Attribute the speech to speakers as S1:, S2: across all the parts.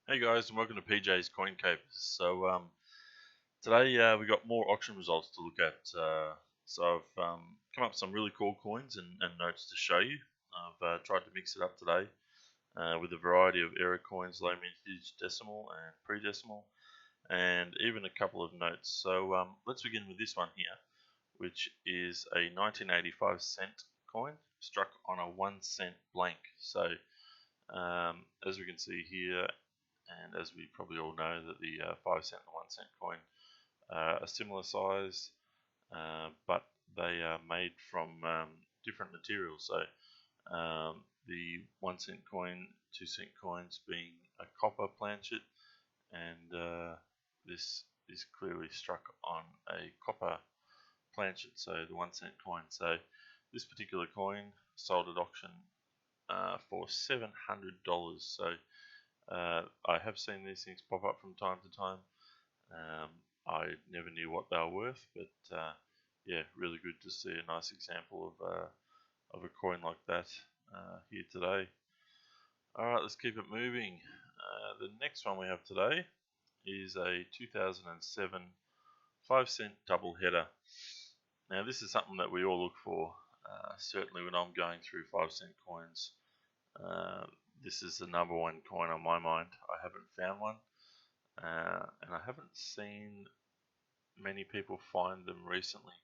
S1: Hey guys, and welcome to PJ's Coin Capers. Today we got more auction results to look at. So I've come up with some really cool coins and notes to show you. I've tried to mix it up today with a variety of error coins, low mintage, decimal, and pre-decimal, and even a couple of notes. So let's begin with this one here, which is a 1985 cent coin struck on a 1 cent blank. So as we can see here, and as we probably all know, that the 5 cent and 1 cent coin are similar size, but they are made from different materials. So the 1 cent coin, 2 cent coins being a copper planchet, and this is clearly struck on a copper planchet, so the 1 cent coin. So this particular coin sold at auction for $700. So I have seen these things pop up from time to time. I never knew what they were worth, but yeah, really good to see a nice example of a coin like that here today. Alright, let's keep it moving. The next one we have today is a 2007 5 cent double header. Now this is something that we all look for, certainly when I'm going through 5 cent coins. This is the number one coin on my mind. I haven't found one, and I haven't seen many people find them recently.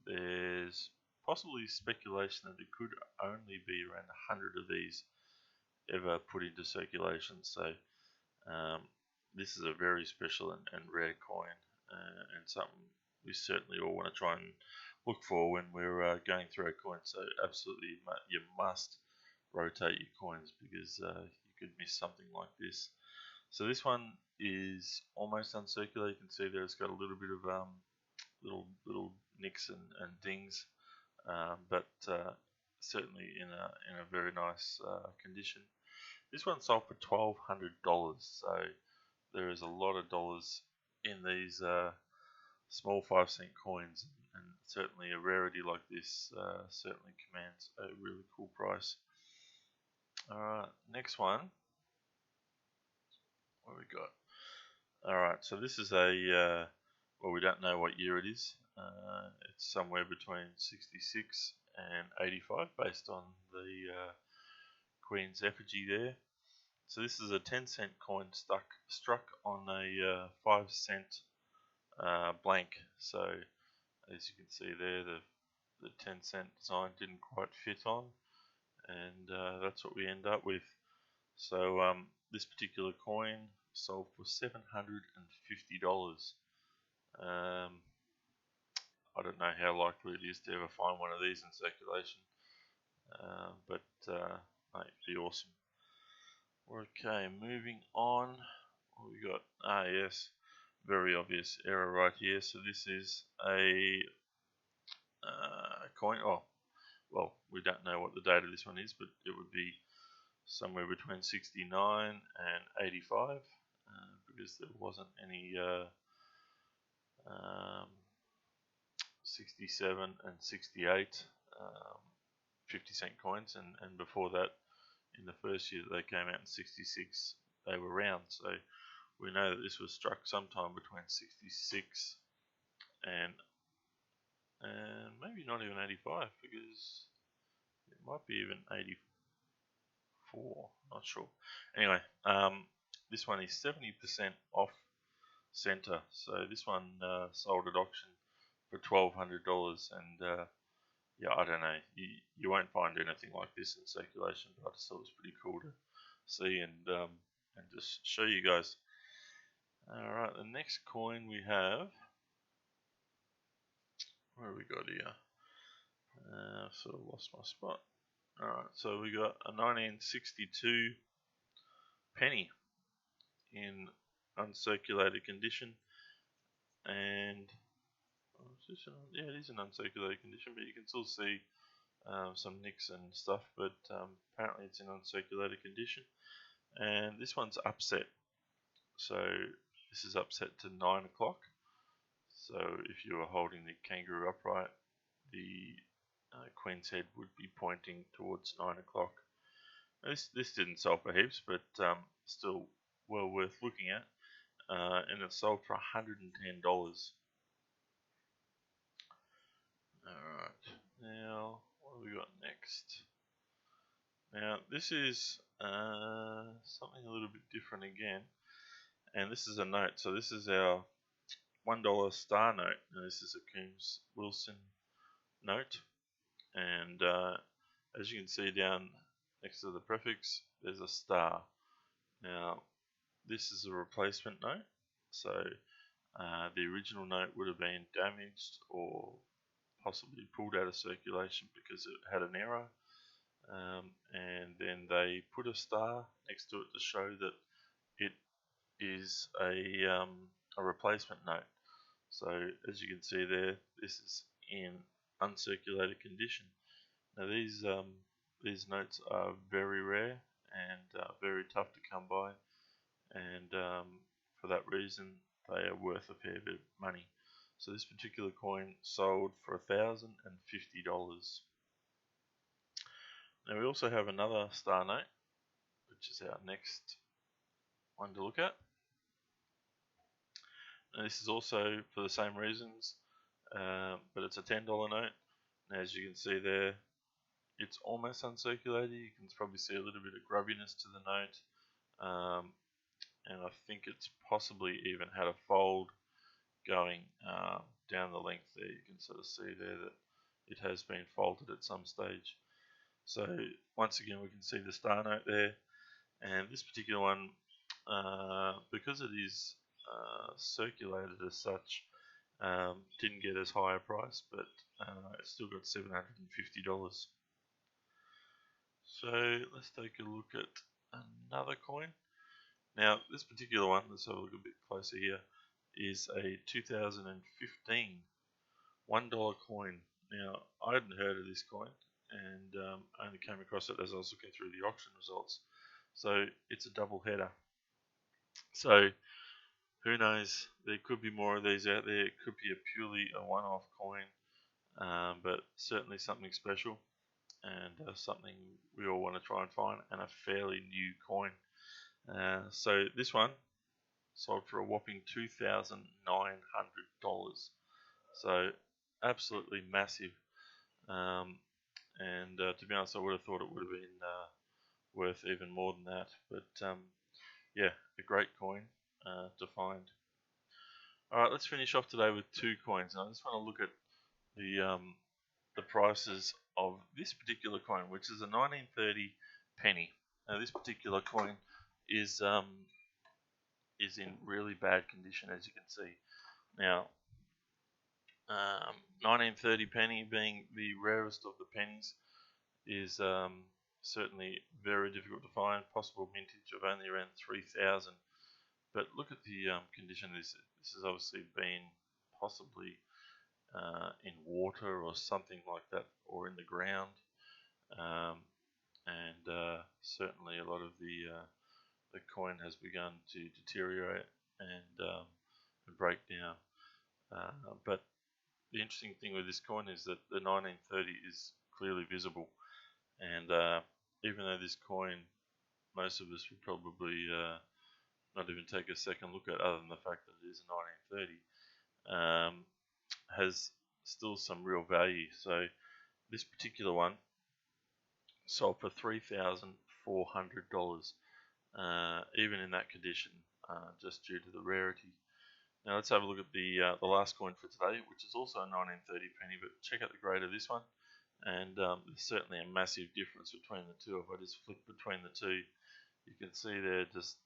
S1: There's possibly speculation that there could only be around 100 of these ever put into circulation. So this is a very special and rare coin, and something we certainly all want to try and look for when we're going through our coins. So absolutely, you must rotate your coins, because you could miss something like this. So this one is almost uncirculated. You can see there it's got a little bit of little nicks and dings, but certainly in a very nice condition. This one sold for $1,200. So there is a lot of dollars in these small 5 cent coins, and certainly a rarity like this certainly commands a really cool price. Alright, next one. What we got? Alright, so this is a, well, we don't know what year it is. It's somewhere between 66 and 85 based on the Queen's effigy there. So this is a 10 cent coin struck on a 5 cent blank. So as you can see there, the 10 cent design didn't quite fit on, and that's what we end up with. So this particular coin sold for $750. I don't know how likely it is to ever find one of these in circulation, but it'd be awesome. Okay, moving on. What we got? Yes, very obvious error right here. So this is a coin. Oh, well, we don't know what the date of this one is, but it would be somewhere between 69 and 85, because there wasn't any 67 and 68 50 cent coins, and before that, in the first year that they came out in 66, they were round. So we know that this was struck sometime between 66 and maybe not even 85, because it might be even 84, not sure. Anyway, this one is 70% off center. So this one sold at auction for $1,200, and yeah, I don't know. You won't find anything like this in circulation, but I just thought it was pretty cool to see and just show you guys. All right, the next coin we have. Where have we got here? Sort of lost my spot. All right, so we got a 1962 penny in uncirculated condition, and yeah, it is in uncirculated condition, but you can still see some nicks and stuff, but apparently it's in uncirculated condition. And this one's upset, so this is upset to 9 o'clock. So if you were holding the kangaroo upright, the Queen's head would be pointing towards 9 o'clock. This didn't sell for heaps, but still well worth looking at. And it sold for $110. Alright, now what have we got next? Now this is something a little bit different again, and this is a note. So this is our $1 star note. Now this is a Coombs Wilson note, and as you can see down next to the prefix, there's a star. Now this is a replacement note, so the original note would have been damaged or possibly pulled out of circulation because it had an error, and then they put a star next to it to show that it is a replacement note. So as you can see there, this is in uncirculated condition. Now these notes are very rare and very tough to come by, and for that reason they are worth a fair bit of money. So this particular coin sold for $1,050. Now we also have another star note, which is our next one to look at. And this is also for the same reasons, but it's a $10 note. And as you can see there, it's almost uncirculated. You can probably see a little bit of grubbiness to the note, and I think it's possibly even had a fold going down the length there. You can sort of see there that it has been folded at some stage. So once again we can see the star note there, and this particular one, because it is circulated as such, didn't get as high a price, but it's still got $750. So let's take a look at another coin. Now this particular one, let's have a look a bit closer here, is a 2015 $1 coin. Now I hadn't heard of this coin, and I only came across it as I was looking through the auction results. So it's a double header. So who knows, there could be more of these out there. It could be purely a one-off coin, but certainly something special, and something we all want to try and find, and a fairly new coin. So this one sold for a whopping $2,900. So absolutely massive. And to be honest, I would have thought it would have been worth even more than that. But yeah, a great coin to find. Alright, let's finish off today with two coins. Now I just want to look at the prices of this particular coin, which is a 1930 penny. Now this particular coin is in really bad condition, as you can see. Now 1930 penny, being the rarest of the pennies, is certainly very difficult to find. Possible mintage of only around 3,000. But look at the condition. This has obviously been possibly in water or something like that, or in the ground, and certainly a lot of the coin has begun to deteriorate and break down. But the interesting thing with this coin is that the 1930 is clearly visible, and even though this coin, most of us would probably not even take a second look at, other than the fact that it is a 1930, has still some real value. So this particular one sold for $3,400, even in that condition, just due to the rarity. Now let's have a look at the last coin for today, which is also a 1930 penny, but check out the grade of this one, and there's certainly a massive difference between the two. If I just flick between the two, you can see there just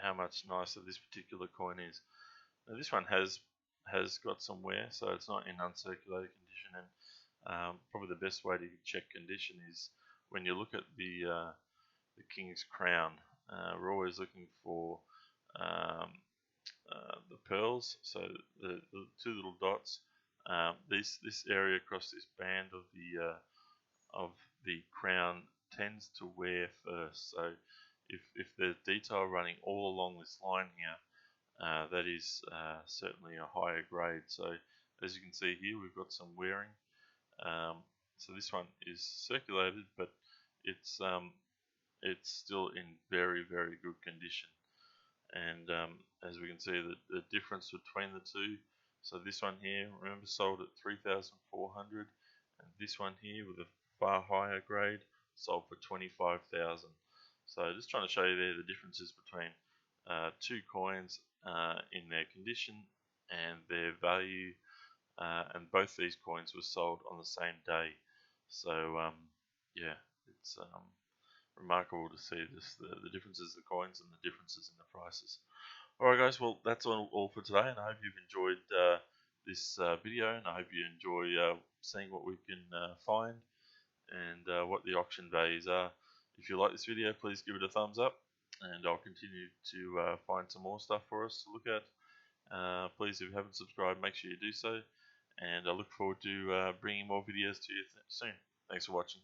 S1: how much nicer this particular coin is. Now this one has got some wear, so it's not in uncirculated condition, and probably the best way to check condition is when you look at the King's Crown. We're always looking for the pearls, so the two little dots. This area across this band of the crown tends to wear first. So if there's detail running all along this line here, that is certainly a higher grade. So as you can see here, we've got some wearing. So this one is circulated, but it's it's still in very, very good condition. And as we can see, the difference between the two. So this one here, remember, sold at 3,400, and this one here with a far higher grade sold for 25,000. So just trying to show you there the differences between two coins in their condition and their value, and both these coins were sold on the same day. So yeah, it's remarkable to see the differences in the coins and the differences in the prices. Alright guys, well that's all for today, and I hope you've enjoyed this video, and I hope you enjoy seeing what we can find and what the auction values are. If you like this video, please give it a thumbs up, and I'll continue to find some more stuff for us to look at. Please, if you haven't subscribed, make sure you do so, and I look forward to bringing more videos to you soon. Thanks for watching.